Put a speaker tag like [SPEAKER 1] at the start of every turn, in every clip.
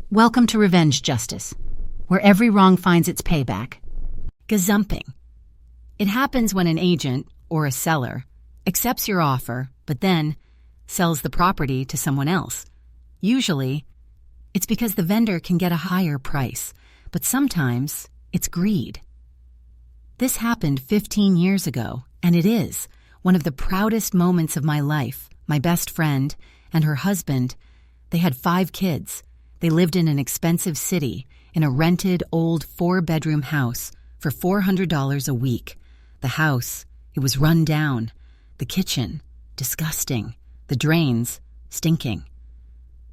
[SPEAKER 1] Welcome to Revenge Justice, where every wrong finds its payback. Gazumping. It happens when an agent, or a seller, accepts your offer, but then sells the property to someone else. Usually, it's because the vendor can get a higher price, but sometimes it's greed. This happened 15 years ago, and it is one of the proudest moments of my life. My best friend and her husband, they had 5 kids. They lived in an expensive city in a rented old 4-bedroom house for $400 a week. The house, it was run down. The kitchen, disgusting. The drains, stinking.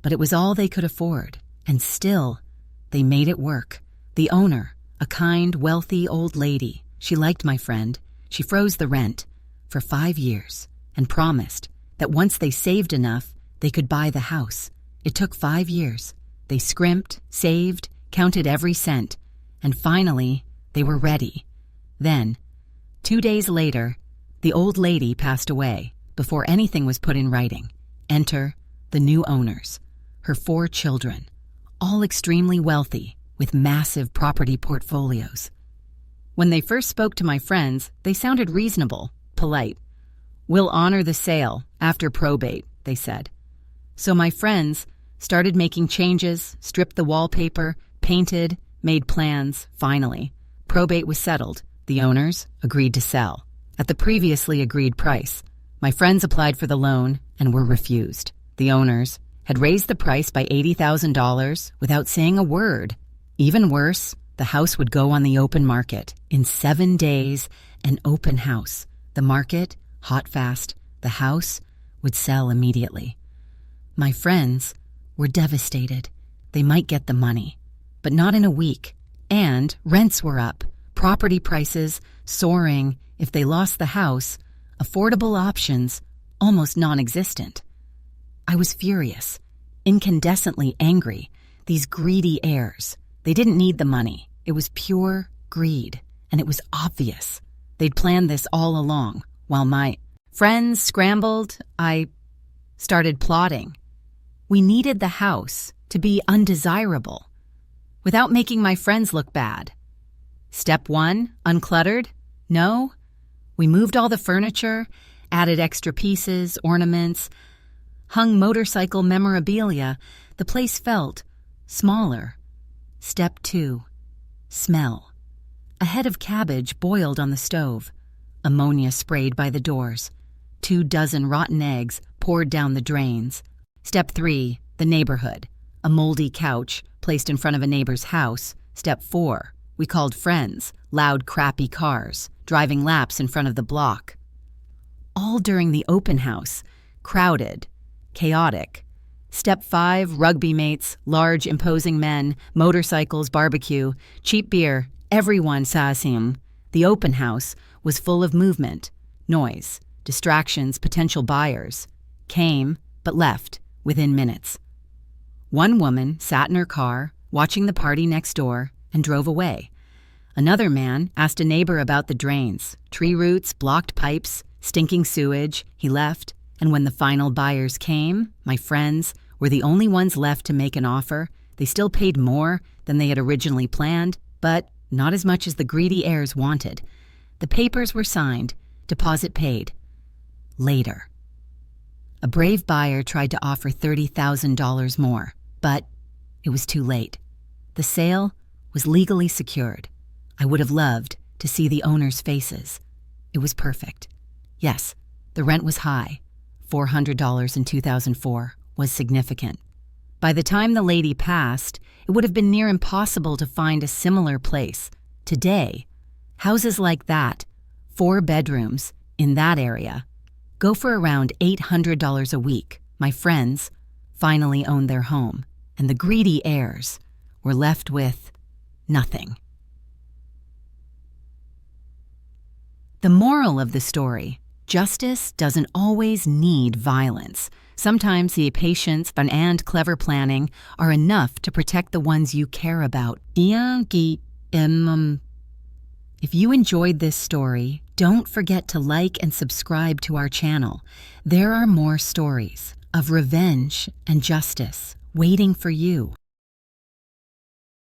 [SPEAKER 1] But it was all they could afford, and still, they made it work. The owner, a kind, wealthy old lady, she liked my friend. She froze the rent for 5 years and promised that once they saved enough, they could buy the house. It took 5 years. They scrimped, saved, counted every cent, and finally, they were ready. Then, 2 days later, the old lady passed away before anything was put in writing. Enter the new owners, her 4 children, all extremely wealthy with massive property portfolios. When they first spoke to my friends, they sounded reasonable, polite. "We'll honor the sale after probate," they said. So my friends started making changes, stripped the wallpaper, painted, made plans. Finally, probate was settled. The owners agreed to sell at the previously agreed price. My friends applied for the loan and were refused. The owners had raised the price by $80,000 without saying a word. Even worse, the house would go on the open market. In 7 days, an open house. The market, hot fast. The house would sell immediately. My friends were devastated. They might get the money, but not in a week. And rents were up, property prices soaring. If they lost the house, affordable options almost non-existent. I was furious, incandescently angry. These greedy heirs, they didn't need the money. It was pure greed, and it was obvious. They'd planned this all along. While my friends scrambled, I started plotting. We needed the house to be undesirable without making my friends look bad. Step 1, uncluttered? No. We moved all the furniture, added extra pieces, ornaments, hung motorcycle memorabilia. The place felt smaller. Step 2, smell. A head of cabbage boiled on the stove. Ammonia sprayed by the doors. 24 rotten eggs poured down the drains. Step 3, the neighborhood. A moldy couch placed in front of a neighbor's house. Step 4, we called friends. Loud, crappy cars driving laps in front of the block. All during the open house. Crowded, chaotic. Step 5, rugby mates, large, imposing men, motorcycles, barbecue, cheap beer. Everyone saw him. The open house was full of movement, noise, distractions, potential buyers. Came, but left within minutes. One woman sat in her car, watching the party next door, and drove away. Another man asked a neighbor about the drains, tree roots, blocked pipes, stinking sewage. He left, and when the final buyers came, my friends were the only ones left to make an offer. They still paid more than they had originally planned, but not as much as the greedy heirs wanted. The papers were signed, deposit paid. Later, a brave buyer tried to offer $30,000 more, but it was too late. The sale was legally secured. I would have loved to see the owners' faces. It was perfect. Yes, the rent was high. $400 in 2004 was significant. By the time the lady passed, it would have been near impossible to find a similar place. Today, houses like that, 4 bedrooms in that area, go for around $800 a week. My friends finally owned their home, and the greedy heirs were left with nothing. The moral of the story: justice doesn't always need violence. Sometimes the patience and clever planning are enough to protect the ones you care about. If you enjoyed this story, don't forget to like and subscribe to our channel. There are more stories of revenge and justice waiting for you.